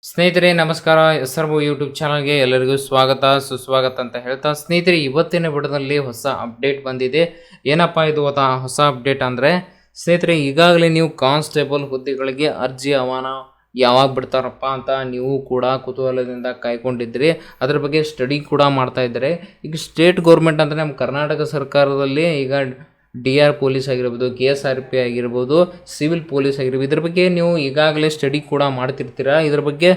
ಸ್ನೇಹಿತರೆ ನಮಸ್ಕಾರ. SRO YouTube ಚಾನಲ್ಗೆ ಎಲ್ಲರಿಗೂ ಸ್ವಾಗತ ಸುಸ್ವಾಗತ ಅಂತ ಹೇಳ್ತಾ, ಸ್ನೇಹಿತರೆ ಇವತ್ತಿನ ವಿಡಿಯೋದಲ್ಲಿ ಹೊಸ ಅಪ್ಡೇಟ್ ಬಂದಿದೆ. ಏನಪ್ಪ ಇದು ಹೊಸ ಅಪ್ಡೇಟ್ ಅಂದರೆ, ಸ್ನೇಹಿತರೆ ಈಗಾಗಲೇ ನೀವು ಕಾನ್ಸ್ಟೇಬಲ್ ಹುದ್ದೆಗಳಿಗೆ ಅರ್ಜಿ ಆಹ್ವಾನ ಯಾವಾಗ ಬಿಡ್ತಾರಪ್ಪ ಅಂತ ನೀವು ಕೂಡ ಕುತೂಹಲದಿಂದ ಕಾಯ್ಕೊಂಡಿದ್ರಿ. ಅದ್ರ ಬಗ್ಗೆ ಸ್ಟಡಿ ಕೂಡ ಮಾಡ್ತಾ ಇದ್ದಾರೆ. ಈಗ ಸ್ಟೇಟ್ ಗೌರ್ಮೆಂಟ್ ಅಂದರೆ ನಮ್ಮ ಕರ್ನಾಟಕ ಸರ್ಕಾರದಲ್ಲಿ ಈಗ DR ಪೊಲೀಸ್ ಆಗಿರ್ಬೋದು, KSRP ಆಗಿರ್ಬೋದು, ಸಿವಿಲ್ ಪೊಲೀಸ್ ಆಗಿರ್ಬೋದು, ಇದ್ರ ಬಗ್ಗೆ ನೀವು ಈಗಾಗಲೇ ಸ್ಟಡಿ ಕೂಡ ಮಾಡ್ತಿರ್ತೀರ. ಇದ್ರ ಬಗ್ಗೆ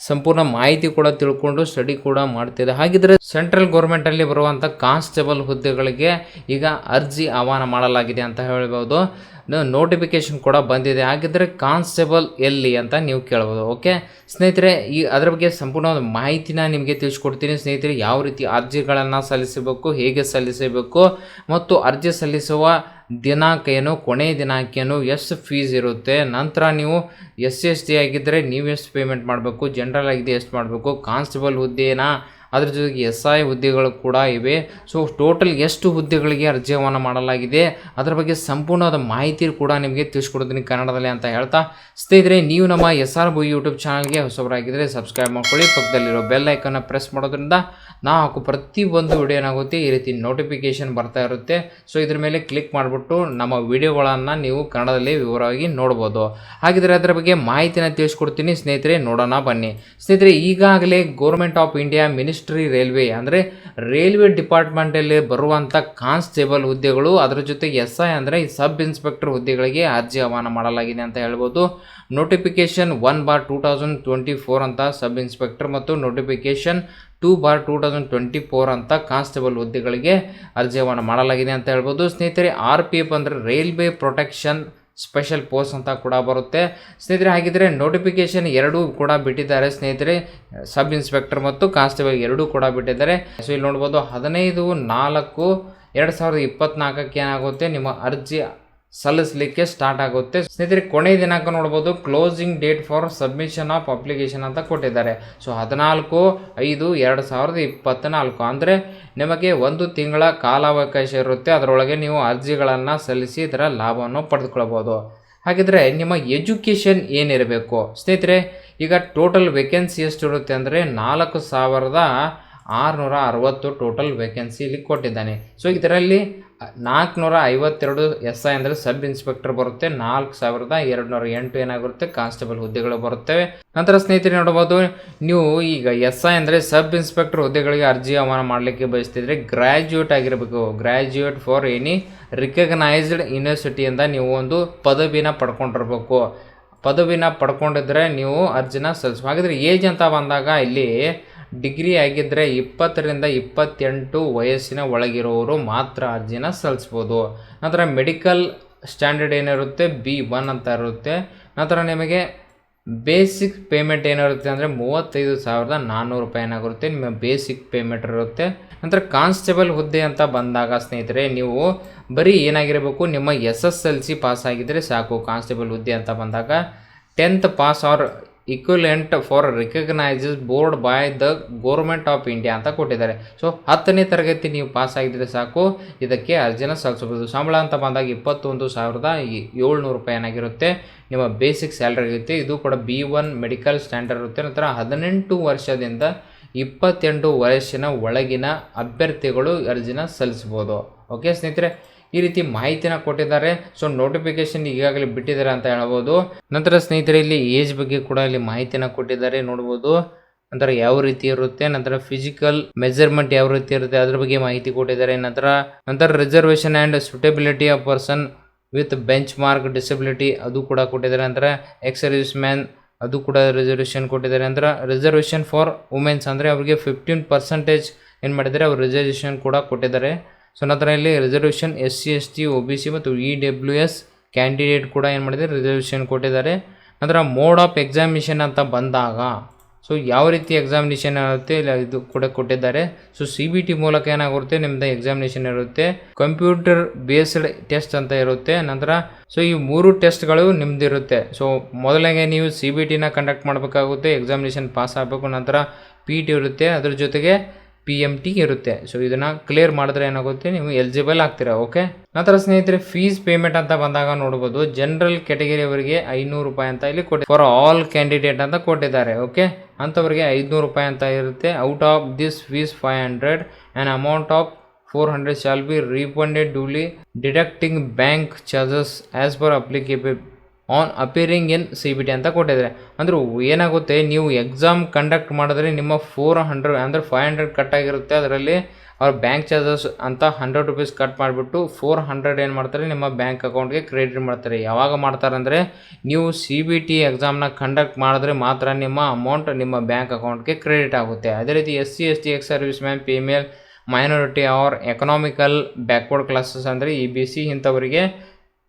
ಸಂಪೂರ್ಣ ಮಾಹಿತಿ ಕೂಡ ತಿಳ್ಕೊಂಡು ಸ್ಟಡಿ ಕೂಡ ಮಾಡ್ತಿದೆ. ಹಾಗಿದ್ರೆ ಸೆಂಟ್ರಲ್ ಗೌರ್ಮೆಂಟಲ್ಲಿ ಬರುವಂಥ ಕಾನ್ಸ್ಟೇಬಲ್ ಹುದ್ದೆಗಳಿಗೆ ಈಗ ಅರ್ಜಿ ಆಹ್ವಾನ ಮಾಡಲಾಗಿದೆ ಅಂತ ಹೇಳ್ಬೋದು. ನೋಟಿಫಿಕೇಶನ್ ಕೂಡ ಬಂದಿದೆ. ಹಾಗಿದ್ರೆ ಕಾನ್ಸ್ಟೇಬಲ್ ಎಲ್ಲಿ ಅಂತ ನೀವು ಕೇಳ್ಬೋದು. ಓಕೆ ಸ್ನೇಹಿತರೆ, ಅದರ ಬಗ್ಗೆ ಸಂಪೂರ್ಣವಾದ ಮಾಹಿತಿನ ನಿಮಗೆ ತಿಳಿಸ್ಕೊಡ್ತೀನಿ. ಸ್ನೇಹಿತರೆ, ಯಾವ ರೀತಿ ಅರ್ಜಿಗಳನ್ನು ಸಲ್ಲಿಸಬೇಕು, ಹೇಗೆ ಸಲ್ಲಿಸಬೇಕು ಮತ್ತು ಅರ್ಜಿ ಸಲ್ಲಿಸುವ ದಿನಾಂಕ ಏನು, ಕೊನೆಯ ದಿನಾಂಕ ಏನು, ಎಷ್ಟು ಫೀಸ್ ಇರುತ್ತೆ, ನಂತರ ನೀವು SC/ST ಆಗಿದ್ದರೆ ನೀವು ಎಷ್ಟು ಪೇಮೆಂಟ್ ಮಾಡಬೇಕು, ಜನರಲ್ ಆಗಿದೆ ಎಷ್ಟು ಮಾಡಬೇಕು, ಕಾನ್ಸ್ಟೇಬಲ್ ಹುದ್ದೆನ ಅದ್ರ ಜೊತೆಗೆ SI ಹುದ್ದೆಗಳು ಕೂಡ ಇವೆ. ಸೊ ಟೋಟಲ್ ಎಷ್ಟು ಹುದ್ದೆಗಳಿಗೆ ಅರ್ಜಿ ಆಹ್ವಾನ ಮಾಡಲಾಗಿದೆ ಅದರ ಬಗ್ಗೆ ಸಂಪೂರ್ಣವಾದ ಮಾಹಿತಿ ಕೂಡ ನಿಮಗೆ ತಿಳಿಸ್ಕೊಡ್ತೀನಿ ಕನ್ನಡದಲ್ಲಿ ಅಂತ ಹೇಳ್ತಾ, ಸ್ನೇಹಿತರೆ ನೀವು ನಮ್ಮ SRO ಯೂಟ್ಯೂಬ್ ಚಾನಲ್ಗೆ ಹೊಸಬರಾಗಿದ್ದರೆ ಸಬ್ಸ್ಕ್ರೈಬ್ ಮಾಡ್ಕೊಳ್ಳಿ. ಪಕ್ಕದಲ್ಲಿರೋ ಬೆಲ್ ಐಕನ್ನ ಪ್ರೆಸ್ ಮಾಡೋದ್ರಿಂದ ನಾವು ಹಾಕೋ ಪ್ರತಿಯೊಂದು ವಿಡಿಯೋ ಏನಾಗುತ್ತೆ ಈ ರೀತಿ ನೋಟಿಫಿಕೇಶನ್ ಬರ್ತಾ ಇರುತ್ತೆ. ಸೊ ಇದ್ರ ಮೇಲೆ ಕ್ಲಿಕ್ ಮಾಡಿಬಿಟ್ಟು ನಮ್ಮ ವಿಡಿಯೋಗಳನ್ನು ನೀವು ಕನ್ನಡದಲ್ಲಿ ವಿವರವಾಗಿ ನೋಡ್ಬೋದು. ಹಾಗಿದ್ರೆ ಅದರ ಬಗ್ಗೆ ಮಾಹಿತಿನ ತಿಳಿಸ್ಕೊಡ್ತೀನಿ. ಸ್ನೇಹಿತರೆ ನೋಡೋಣ ಬನ್ನಿ. ಸ್ನೇಹಿತರೆ, ಈಗಾಗಲೇ government of India ministry railway ಅಂದರೆ ರೈಲ್ವೆ ಡಿಪಾರ್ಟ್ಮೆಂಟಲ್ಲಿ ಬರುವಂಥ ಕಾನ್ಸ್ಟೇಬಲ್ ಹುದ್ದೆಗಳು, ಅದರ ಜೊತೆಗೆ SI ಅಂದರೆ ಈ ಸಬ್ ಇನ್ಸ್ಪೆಕ್ಟರ್ ಹುದ್ದೆಗಳಿಗೆ ಅರ್ಜಿ ಆಹ್ವಾನ ಮಾಡಲಾಗಿದೆ ಅಂತ ಹೇಳ್ಬೋದು. ನೋಟಿಫಿಕೇಶನ್ 1/2024 ಅಂತ ಸಬ್ ಇನ್ಸ್ಪೆಕ್ಟರ್ ಮತ್ತು ನೋಟಿಫಿಕೇಶನ್ 2/2024 ಅಂತ ಕಾನ್ಸ್ಟೇಬಲ್ ಹುದ್ದೆಗಳಿಗೆ ಅರ್ಜಿ ಆಹ್ವಾನ ಮಾಡಲಾಗಿದೆ ಅಂತ ಹೇಳ್ಬೋದು. ಸ್ನೇಹಿತರೆ, RPF ಅಂದರೆ ರೈಲ್ವೆ ಪ್ರೊಟೆಕ್ಷನ್ ಸ್ಪೆಷಲ್ ಪೋಸ್ಟ್ ಅಂತ ಕೂಡ ಬರುತ್ತೆ. ಸ್ನೇಹಿತರೆ, ಹಾಗಿದ್ರೆ ನೋಟಿಫಿಕೇಶನ್ ಎರಡೂ ಕೂಡ ಬಿಟ್ಟಿದ್ದಾರೆ ಸ್ನೇಹಿತರೆ, ಸಬ್ ಇನ್ಸ್ಪೆಕ್ಟರ್ ಮತ್ತು ಕಾನ್ಸ್ಟೇಬಲ್ ಎರಡೂ ಕೂಡ ಬಿಟ್ಟಿದ್ದಾರೆ. ಸೊ ಇಲ್ಲಿ ನೋಡ್ಬೋದು 15/4/2024 ಏನಾಗುತ್ತೆ ನಿಮ್ಮ ಅರ್ಜಿ ಸಲ್ಲಿಸಲಿಕ್ಕೆ ಸ್ಟಾರ್ಟ್ ಆಗುತ್ತೆ. ಸ್ನೇಹಿತರೆ, ಕೊನೆಯ ದಿನಾಂಕ ನೋಡ್ಬೋದು, closing date for submission of application ಅಂತ ಕೊಟ್ಟಿದ್ದಾರೆ. ಸೊ 14/5/2024 ಅಂದರೆ ನಿಮಗೆ 1 ತಿಂಗಳ ಕಾಲಾವಕಾಶ ಇರುತ್ತೆ. ಅದರೊಳಗೆ ನೀವು ಅರ್ಜಿಗಳನ್ನು ಸಲ್ಲಿಸಿ ಇದರ ಲಾಭವನ್ನು ಪಡೆದುಕೊಳ್ಬೋದು. ಹಾಗಿದ್ರೆ ನಿಮ್ಮ ಎಜುಕೇಷನ್ ಏನಿರಬೇಕು ಸ್ನೇಹಿತರೆ, ಈಗ ಟೋಟಲ್ ವೇಕೆನ್ಸಿ ಎಷ್ಟು ಇರುತ್ತೆ ಅಂದರೆ 4660 ಟೋಟಲ್ ವೇಕೆನ್ಸಿ ಇಲ್ಲಿ ಕೊಟ್ಟಿದ್ದಾನೆ. ಸೊ ಇದರಲ್ಲಿ 452 SI ಅಂದರೆ ಸಬ್ ಇನ್ಸ್ಪೆಕ್ಟರ್ ಬರುತ್ತೆ, 4208 ಏನಾಗಿರುತ್ತೆ ಕಾನ್ಸ್ಟೇಬಲ್ ಹುದ್ದೆಗಳು ಬರುತ್ತವೆ. ನಂತರ ಸ್ನೇಹಿತರೆ ನೋಡಬಹುದು, ನೀವು ಈಗ SI ಅಂದರೆ ಸಬ್ ಇನ್ಸ್ಪೆಕ್ಟರ್ ಹುದ್ದೆಗಳಿಗೆ ಅರ್ಜಿ ಆಹ್ವಾನ ಮಾಡಲಿಕ್ಕೆ ಬಯಸ್ತಿದ್ರೆ ಗ್ರ್ಯಾಜುಯೇಟ್ ಆಗಿರಬೇಕು. ಗ್ರ್ಯಾಜುಯೇಟ್ ಫಾರ್ ಎನಿ ರಿಕಗ್ನೈಸ್ಡ್ ಯೂನಿವರ್ಸಿಟಿಯಿಂದ ನೀವು ಒಂದು ಪದವಿನ ಪಡ್ಕೊಂಡಿರ್ಬೇಕು. ಪದವಿನ ಪಡ್ಕೊಂಡಿದ್ರೆ ನೀವು ಅರ್ಜಿನ ಸಲ್ಲಿಸಬೇಕು. ಹಾಗಿದ್ರೆ ಏಜ್ ಅಂತ ಬಂದಾಗ ಇಲ್ಲಿ ಡಿಗ್ರಿ ಆಗಿದ್ದರೆ 20 ರಿಂದ 28 ವಯಸ್ಸಿನ ಒಳಗಿರೋರು ಮಾತ್ರ ಅರ್ಜಿನ ಸಲ್ಲಿಸ್ಬೋದು. ನಂತರ ಮೆಡಿಕಲ್ ಸ್ಟ್ಯಾಂಡರ್ಡ್ ಏನಿರುತ್ತೆ B1 ಅಂತ ಇರುತ್ತೆ. ನಂತರ ನಿಮಗೆ ಬೇಸಿಕ್ ಪೇಮೆಂಟ್ ಏನಿರುತ್ತೆ ಅಂದರೆ 35,400 ರೂಪಾಯಿ ಏನಾಗಿರುತ್ತೆ ನಿಮ್ಮ ಬೇಸಿಕ್ ಪೇಮೆಂಟ್ ಇರುತ್ತೆ. ನಂತರ ಕಾನ್ಸ್ಟೇಬಲ್ ಹುದ್ದೆ ಅಂತ ಬಂದಾಗ ಸ್ನೇಹಿತರೆ, ನೀವು ಬರೀ ಏನಾಗಿರಬೇಕು, ನಿಮ್ಮ SSLC ಪಾಸ್ ಆಗಿದ್ದರೆ ಸಾಕು. ಕಾನ್ಸ್ಟೇಬಲ್ ಹುದ್ದೆ ಅಂತ ಬಂದಾಗ 10th pass or equivalent for recognised board by the government of India ಅಂತ ಕೊಟ್ಟಿದ್ದಾರೆ. ಸೊ 10ನೇ ತರಗತಿ ನೀವು ಪಾಸ್ ಆಗಿದ್ರೆ ಸಾಕು, ಇದಕ್ಕೆ ಅರ್ಜಿನ ಸಲ್ಲಿಸಬಹುದು. ಸಂಬಳ ಅಂತ ಬಂದಾಗ 21,700 ರೂಪಾಯಿ ಏನಾಗಿರುತ್ತೆ ನಿಮ್ಮ ಬೇಸಿಕ್ ಸ್ಯಾಲ್ರಿ ಇರುತ್ತೆ. ಇದು ಕೂಡ B1 ಮೆಡಿಕಲ್ ಸ್ಟ್ಯಾಂಡರ್ಡ್ ಇರುತ್ತೆ. ನಂತರ 18 ವರ್ಷದಿಂದ 28 ವಯಸ್ಸಿನ ಒಳಗಿನ ಅಭ್ಯರ್ಥಿಗಳು ಅರ್ಜಿನ ಸಲ್ಲಿಸ್ಬೋದು. ಓಕೆ ಸ್ನೇಹಿತರೆ, ಈ ರೀತಿ ಮಾಹಿತಿನ ಕೊಟ್ಟಿದ್ದಾರೆ. ಸೊ ನೋಟಿಫಿಕೇಶನ್ ಈಗಾಗಲೇ ಬಿಟ್ಟಿದ್ದಾರೆ ಅಂತ ಹೇಳ್ಬೋದು. ನಂತರ ಸ್ನೇಹಿತರೆ, ಇಲ್ಲಿ ಏಜ್ ಬಗ್ಗೆ ಕೂಡ ಇಲ್ಲಿ ಮಾಹಿತಿನ ಕೊಟ್ಟಿದ್ದಾರೆ ನೋಡ್ಬೋದು. ನಂತರ ಯಾವ ರೀತಿ ಇರುತ್ತೆ, ನಂತರ ಫಿಸಿಕಲ್ ಮೆಜರ್ಮೆಂಟ್ ಯಾವ ರೀತಿ ಇರುತ್ತೆ ಅದ್ರ ಬಗ್ಗೆ ಮಾಹಿತಿ ಕೊಟ್ಟಿದ್ದಾರೆ. ನಂತರ reservation and suitability of person with bench mark disability ಅದು ಕೂಡ ಕೊಟ್ಟಿದ್ದಾರೆ. ನಂತರ ಎಕ್ಸ್ ಸರ್ವಿಸ್ ಮ್ಯಾನ್ ಅದು ಕೂಡ ರಿಸರ್ವೇಷನ್ ಕೊಟ್ಟಿದ್ದಾರೆ. ನಂತರ ರಿಸರ್ವೇಷನ್ ಫಾರ್ ವುಮೆನ್ಸ್ ಅಂದರೆ ಅವರಿಗೆ 15% ಏನು ಮಾಡಿದ್ದಾರೆ, ಅವ್ರು ರಿಸರ್ವೇಷನ್ ಕೂಡ ಕೊಟ್ಟಿದ್ದಾರೆ. ಸೊ ನಂತರ ಇಲ್ಲಿ ರಿಸರ್ವೇಷನ್ SC/ST OBC ಮತ್ತು EWS ಕ್ಯಾಂಡಿಡೇಟ್ ಕೂಡ ಏನು ಮಾಡಿದ್ದಾರೆ ರಿಸರ್ವೇಷನ್ ಕೊಟ್ಟಿದ್ದಾರೆ. ನಂತರ ಮೋಡ್ ಆಫ್ ಎಕ್ಸಾಮಿನೇಷನ್ ಅಂತ ಬಂದಾಗ ಸೊ ಯಾವ ರೀತಿ ಎಕ್ಸಾಮಿನೇಷನ್ ಇರುತ್ತೆ ಇಲ್ಲ ಇದು ಕೂಡ ಕೊಟ್ಟಿದ್ದಾರೆ. ಸೊ CBT ಮೂಲಕ ಏನಾಗುತ್ತೆ ನಿಮ್ಮದು ಎಕ್ಸಾಮಿನೇಷನ್ ಇರುತ್ತೆ. ಕಂಪ್ಯೂಟರ್ ಬೇಸ್ಡ್ ಟೆಸ್ಟ್ ಅಂತ ಇರುತ್ತೆ. ನಂತರ ಸೊ ಈ 3 ಟೆಸ್ಟ್ಗಳು ನಿಮ್ದು ಇರುತ್ತೆ. ಸೊ ಮೊದಲಿಗೆ ನೀವು CBTನ ಕಂಡಕ್ಟ್ ಮಾಡಬೇಕಾಗುತ್ತೆ, ಎಕ್ಸಾಮಿನೇಷನ್ ಪಾಸ್ ಆಗಬೇಕು. ನಂತರ PT ಇರುತ್ತೆ, ಅದ್ರ ಜೊತೆಗೆ PMT ಇರುತ್ತೆ. ಸೊ ಇದನ್ನು ಕ್ಲಿಯರ್ ಮಾಡಿದ್ರೆ ಏನಾಗುತ್ತೆ, ನೀವು ಎಲಿಜಿಬಲ್ ಆಗ್ತೀರಾ. ಓಕೆ, ನಂತರ ಸ್ನೇಹಿತರೆ ಫೀಸ್ ಪೇಮೆಂಟ್ ಅಂತ ಬಂದಾಗ ನೋಡ್ಬೋದು, ಜನರಲ್ ಕ್ಯಾಟಗರಿ ಅವರಿಗೆ 500 ರೂಪಾಯಿ ಅಂತ ಇಲ್ಲಿ ಕೊಟ್ಟು ಫಾರ್ ಆಲ್ ಕ್ಯಾಂಡಿಡೇಟ್ ಅಂತ ಕೊಟ್ಟಿದ್ದಾರೆ. ಓಕೆ, ಅಂಥವ್ರಿಗೆ 500 ರೂಪಾಯಿ ಅಂತ ಇರುತ್ತೆ. Out of this fees 500 and amount of 400 shall be refunded duly deducting bank charges as per applicable on appearing in CBT ಅಂತ ಕೊಟ್ಟಿದ್ದಾರೆ. ಅಂದ್ರೆ ಏನಾಗುತ್ತೆ, ನೀವು ಎಕ್ಸಾಮ್ ಕಂಡಕ್ಟ್ ಮಾಡಿದ್ರೆ ನಿಮ್ಮ 400 ಅಂದರೆ 500 ಕಟ್ ಆಗಿರುತ್ತೆ. ಅದರಲ್ಲಿ ಅವ್ರ ಬ್ಯಾಂಕ್ ಚಾರ್ಜಸ್ ಅಂತ 100 ರೂಪೀಸ್ ಕಟ್ ಮಾಡಿಬಿಟ್ಟು 400 ಏನು ಮಾಡ್ತಾರೆ, ನಿಮ್ಮ ಬ್ಯಾಂಕ್ ಅಕೌಂಟ್ಗೆ ಕ್ರೆಡಿಟ್ ಮಾಡ್ತಾರೆ. ಯಾವಾಗ ಮಾಡ್ತಾರೆ ಅಂದರೆ, ನೀವು CBT ಎಕ್ಸಾಮ್ನ ಕಂಡಕ್ಟ್ ಮಾಡಿದ್ರೆ ಮಾತ್ರ ನಿಮ್ಮ ಅಮೌಂಟ್ ನಿಮ್ಮ ಬ್ಯಾಂಕ್ ಅಕೌಂಟ್ಗೆ ಕ್ರೆಡಿಟ್ ಆಗುತ್ತೆ. ಅದೇ ರೀತಿ SC ST ex serviceman, female, minority or economical backward classes ಅಂದರೆ EBC ಇಂಥವರಿಗೆ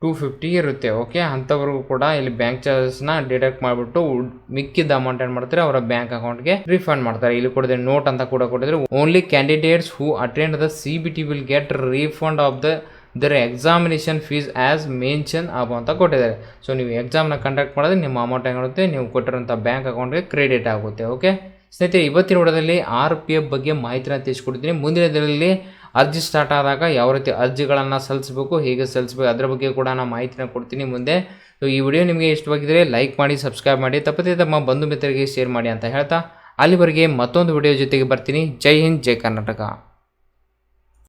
250 ಇರುತ್ತೆ. ಓಕೆ, ಅಂಥವ್ರಿಗೂ ಕೂಡ ಇಲ್ಲಿ ಬ್ಯಾಂಕ್ ಚಾರ್ಜಸ್ನ ಡಿಡಕ್ಟ್ ಮಾಡಿಬಿಟ್ಟು ಮಿಕ್ಕಿದ ಅಮೌಂಟ್ ಏನು ಮಾಡ್ತಾರೆ, ಅವರ ಬ್ಯಾಂಕ್ ಅಕೌಂಟ್ಗೆ ರಿಫಂಡ್ ಮಾಡ್ತಾರೆ. ಇಲ್ಲಿ ಕೊಡಿದ್ರೆ ನೋಟ್ ಅಂತ ಕೂಡ ಕೊಟ್ಟಿದ್ರೆ, only candidates who attend the CBT will get refund of their examination fees as mention above ಅಂತ ಕೊಟ್ಟಿದ್ದಾರೆ. ಸೊ ನೀವು ಎಕ್ಸಾಮ್ನ ಕಂಡಕ್ಟ್ ಮಾಡಿದ್ರೆ ನಿಮ್ಮ ಅಮೌಂಟ್ ಏನಾಗುತ್ತೆ, ನೀವು ಕೊಟ್ಟಿರೋಂಥ ಬ್ಯಾಂಕ್ ಅಕೌಂಟ್ಗೆ ಕ್ರೆಡಿಟ್ ಆಗುತ್ತೆ. ಓಕೆ ಸ್ನೇಹಿತರೆ, ಇವತ್ತಿನ ವಿಡಿಯೋದಲ್ಲಿ RPF ಬಗ್ಗೆ ಮಾಹಿತಿನ ತಿಳಿಸ್ಕೊಡ್ತೀನಿ. ಮುಂದಿನ ದಿನದಲ್ಲಿ ಅರ್ಜಿ ಸ್ಟಾರ್ಟ್ ಆದಾಗ ಯಾವ ರೀತಿ ಅರ್ಜಿಗಳನ್ನು ಸಲ್ಲಿಸಬೇಕು, ಹೇಗೆ ಸಲ್ಲಿಸಬೇಕು, ಅದರ ಬಗ್ಗೆ ಕೂಡ ನಾನು ಮಾಹಿತಿನ ಕೊಡ್ತೀನಿ ಮುಂದೆ. ಸೊ ಈ ವಿಡಿಯೋ ನಿಮಗೆ ಇಷ್ಟವಾಗಿದ್ದರೆ ಲೈಕ್ ಮಾಡಿ, ಸಬ್ಸ್ಕ್ರೈಬ್ ಮಾಡಿ, ತಪ್ಪದೇ ತಮ್ಮ ಬಂಧು ಮಿತ್ರರಿಗೆ ಶೇರ್ ಮಾಡಿ ಅಂತ ಹೇಳ್ತಾ, ಅಲ್ಲಿವರೆಗೆ ಮತ್ತೊಂದು ವಿಡಿಯೋ ಜೊತೆಗೆ ಬರ್ತೀನಿ. ಜೈ ಹಿಂದ್, ಜೈ ಕರ್ನಾಟಕ.